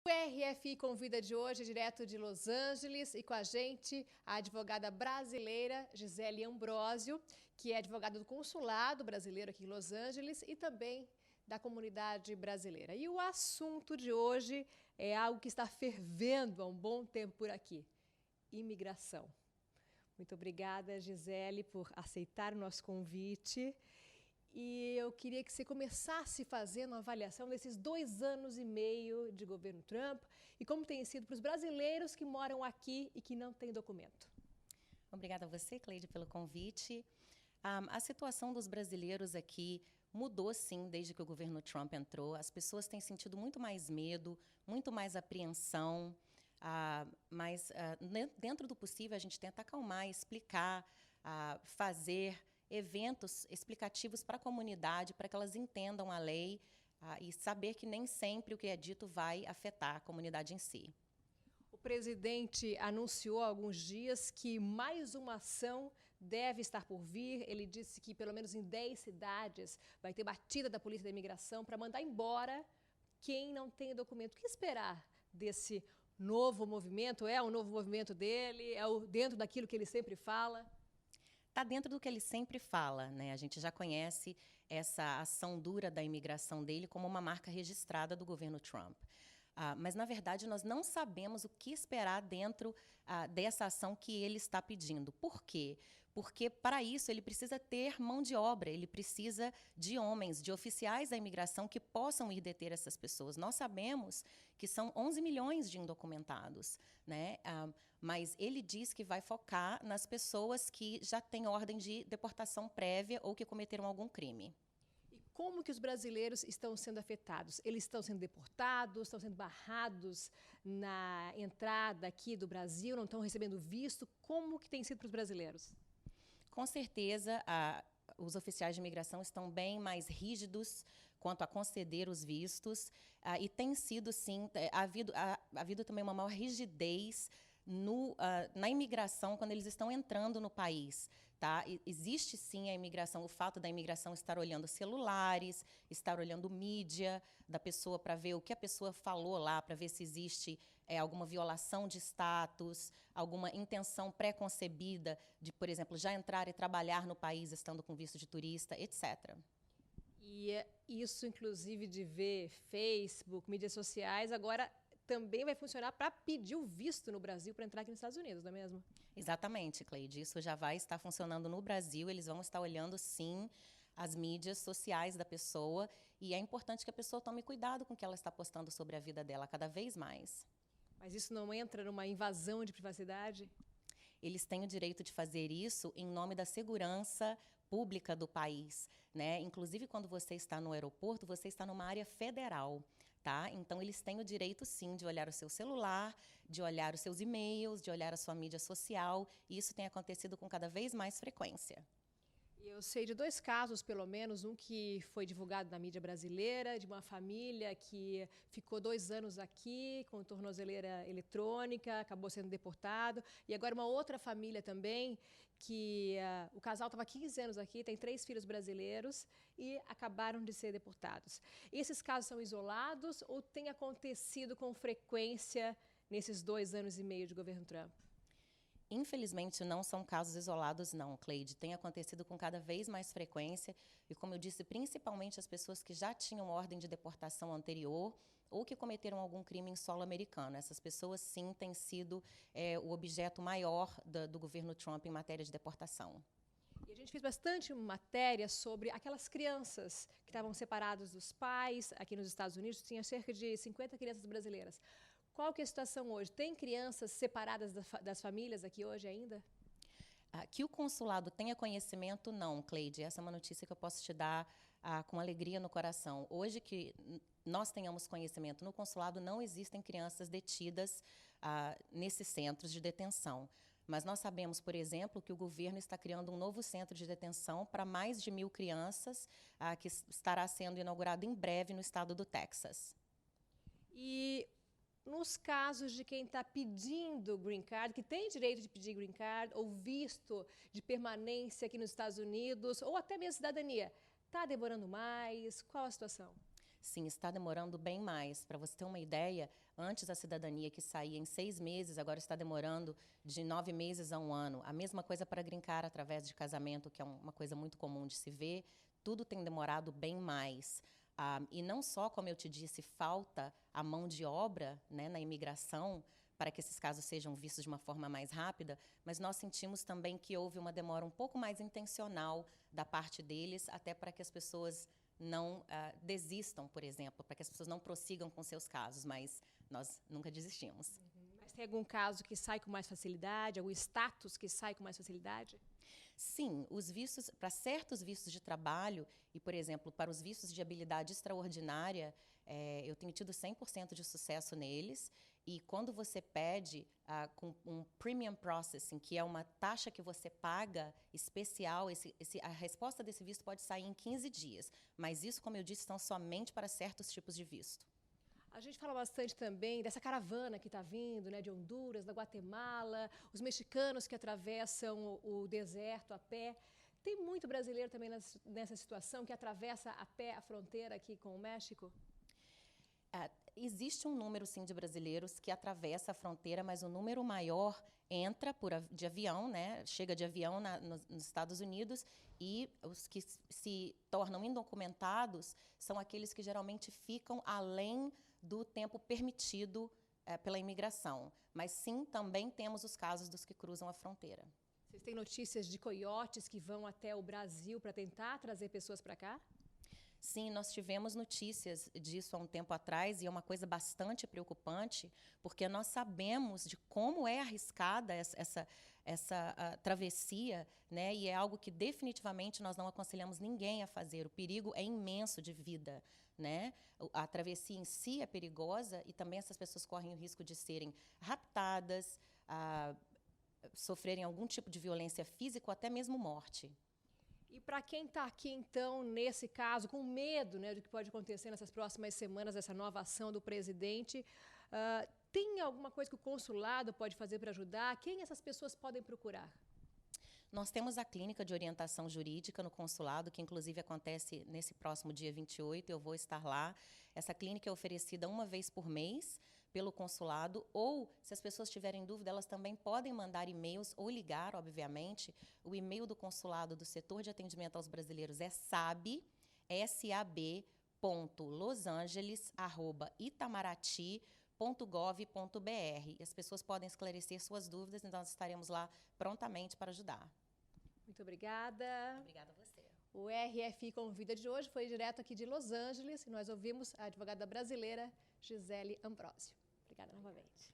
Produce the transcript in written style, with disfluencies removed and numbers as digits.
O RFI Convida de hoje é direto de Los Angeles e com a gente a advogada brasileira Gisele Ambrósio, que é advogada do consulado brasileiro aqui em Los Angeles e também da comunidade brasileira. E o assunto de hoje é algo que está fervendo há um bom tempo por aqui: imigração. Muito obrigada, Gisele, por aceitar o nosso convite. E eu queria que você começasse fazendo uma avaliação desses 2 anos e meio de governo Trump e como tem sido para os brasileiros que moram aqui e que não têm documento. Obrigada a você, Cleide, pelo convite. A situação dos brasileiros aqui mudou, sim, desde que o governo Trump entrou. As pessoas têm sentido muito mais medo, muito mais apreensão, mas dentro do possível a gente tenta acalmar, explicar, fazer eventos explicativos para a comunidade, para que elas entendam a lei e saber que nem sempre o que é dito vai afetar a comunidade em si. O presidente anunciou há alguns dias que mais uma ação deve estar por vir. Ele disse que pelo menos em 10 cidades vai ter batida da Polícia da Imigração para mandar embora quem não tem documento. O que esperar desse novo movimento? É um novo movimento dele? É dentro daquilo que ele sempre fala? Está dentro do que ele sempre fala, né? A gente já conhece essa ação dura da imigração dele como uma marca registrada do governo Trump. Mas, na verdade, nós não sabemos o que esperar dentro dessa ação que ele está pedindo. Por quê? Porque, para isso, ele precisa ter mão de obra, ele precisa de homens, de oficiais da imigração que possam ir deter essas pessoas. Nós sabemos que são 11 milhões de indocumentados, né? Mas ele diz que vai focar nas pessoas que já têm ordem de deportação prévia ou que cometeram algum crime. E como que os brasileiros estão sendo afetados? Eles estão sendo deportados, estão sendo barrados na entrada aqui do Brasil, não estão recebendo visto? Como que tem sido para os brasileiros? Com certeza, os oficiais de imigração estão bem mais rígidos quanto a conceder os vistos e tem sido, sim, ha havido também uma maior rigidez na imigração quando eles estão entrando no país. Tá? Existe, sim, a imigração, o fato da imigração estar olhando celulares, estar olhando mídia da pessoa para ver o que a pessoa falou lá, para ver se existe alguma violação de status, alguma intenção pré-concebida de, por exemplo, já entrar e trabalhar no país estando com visto de turista, etc. E isso, inclusive, de ver Facebook, mídias sociais, agora também vai funcionar para pedir o visto no Brasil para entrar aqui nos Estados Unidos, não é mesmo? Exatamente, Cleide. Isso já vai estar funcionando no Brasil. Eles vão estar olhando, sim, as mídias sociais da pessoa. E é importante que a pessoa tome cuidado com o que ela está postando sobre a vida dela cada vez mais. Mas isso não entra numa invasão de privacidade? Eles têm o direito de fazer isso em nome da segurança pública do país, né? Inclusive, quando você está no aeroporto, você está numa área federal, tá? Então, eles têm o direito, sim, de olhar o seu celular, de olhar os seus e-mails, de olhar a sua mídia social, e isso tem acontecido com cada vez mais frequência. Eu sei de 2 casos, pelo menos, um que foi divulgado na mídia brasileira, de uma família que ficou 2 anos aqui com tornozeleira eletrônica, acabou sendo deportado, e agora uma outra família também, que o casal estava 15 anos aqui, tem 3 filhos brasileiros e acabaram de ser deportados. Esses casos são isolados ou tem acontecido com frequência nesses 2 anos e meio de governo Trump? Infelizmente, não são casos isolados, não, Cleide. Tem acontecido com cada vez mais frequência e, como eu disse, principalmente as pessoas que já tinham ordem de deportação anterior ou que cometeram algum crime em solo americano. Essas pessoas, sim, têm sido o objeto maior do governo Trump em matéria de deportação. E a gente fez bastante matéria sobre aquelas crianças que estavam separadas dos pais. Aqui nos Estados Unidos tinha cerca de 50 crianças brasileiras. Qual que é a situação hoje? Tem crianças separadas das famílias aqui hoje ainda? Que o consulado tenha conhecimento, não, Cleide. Essa é uma notícia que eu posso te dar com alegria no coração. Hoje que nós tenhamos conhecimento, no consulado não existem crianças detidas nesses centros de detenção. Mas nós sabemos, por exemplo, que o governo está criando um novo centro de detenção para mais de 1.000 crianças, que estará sendo inaugurado em breve no estado do Texas. E nos casos de quem está pedindo green card, que tem direito de pedir green card ou visto de permanência aqui nos Estados Unidos, ou até mesmo cidadania, está demorando mais? Qual a situação? Sim, está demorando bem mais. Para você ter uma ideia, antes a cidadania que saía em 6 meses, agora está demorando de 9 meses a 1 ano. A mesma coisa para green card através de casamento, que é uma coisa muito comum de se ver. Tudo tem demorado bem mais. E não só, como eu te disse, falta a mão de obra, né, na imigração, para que esses casos sejam vistos de uma forma mais rápida, mas nós sentimos também que houve uma demora um pouco mais intencional da parte deles, até para que as pessoas não desistam, por exemplo, para que as pessoas não prossigam com seus casos, mas nós nunca desistimos. Mas tem algum caso que sai com mais facilidade, algum status que sai com mais facilidade? Sim, os vistos, para certos vistos de trabalho e, por exemplo, para os vistos de habilidade extraordinária, eu tenho tido 100% de sucesso neles. E quando você pede com um premium processing, que é uma taxa que você paga especial, a resposta desse visto pode sair em 15 dias. Mas isso, como eu disse, são somente para certos tipos de visto. A gente fala bastante também dessa caravana que está vindo, né, de Honduras, da Guatemala, os mexicanos que atravessam o deserto a pé. Tem muito brasileiro também nessa situação que atravessa a pé a fronteira aqui com o México? Existe um número, sim, de brasileiros que atravessa a fronteira, mas o número maior entra de avião, né? Chega de avião nos Estados Unidos, e os que se tornam indocumentados são aqueles que geralmente ficam além do tempo permitido pela imigração. Mas, sim, também temos os casos dos que cruzam a fronteira. Vocês têm notícias de coiotes que vão até o Brasil para tentar trazer pessoas para cá? Sim, nós tivemos notícias disso há um tempo atrás, e é uma coisa bastante preocupante, porque nós sabemos de como é arriscada essa travessia, né? E é algo que definitivamente nós não aconselhamos ninguém a fazer. O perigo é imenso de vida, né? A travessia em si é perigosa, e também essas pessoas correm o risco de serem raptadas, sofrerem algum tipo de violência física ou até mesmo morte. E para quem está aqui, então, nesse caso, com medo, né, do que pode acontecer nessas próximas semanas, essa nova ação do presidente, tem alguma coisa que o consulado pode fazer para ajudar? Quem essas pessoas podem procurar? Nós temos a clínica de orientação jurídica no consulado, que inclusive acontece nesse próximo dia 28, eu vou estar lá. Essa clínica é oferecida uma vez por mês pelo consulado, ou, se as pessoas tiverem dúvida, elas também podem mandar e-mails ou ligar, obviamente. O e-mail do consulado do setor de atendimento aos brasileiros é sab.losangeles@itamaraty.gov.br. E as pessoas podem esclarecer suas dúvidas, então nós estaremos lá prontamente para ajudar. Muito obrigada. Obrigada a você. O RFI Convida de hoje foi direto aqui de Los Angeles, e nós ouvimos a advogada brasileira Gisele Ambrósio. Obrigada novamente.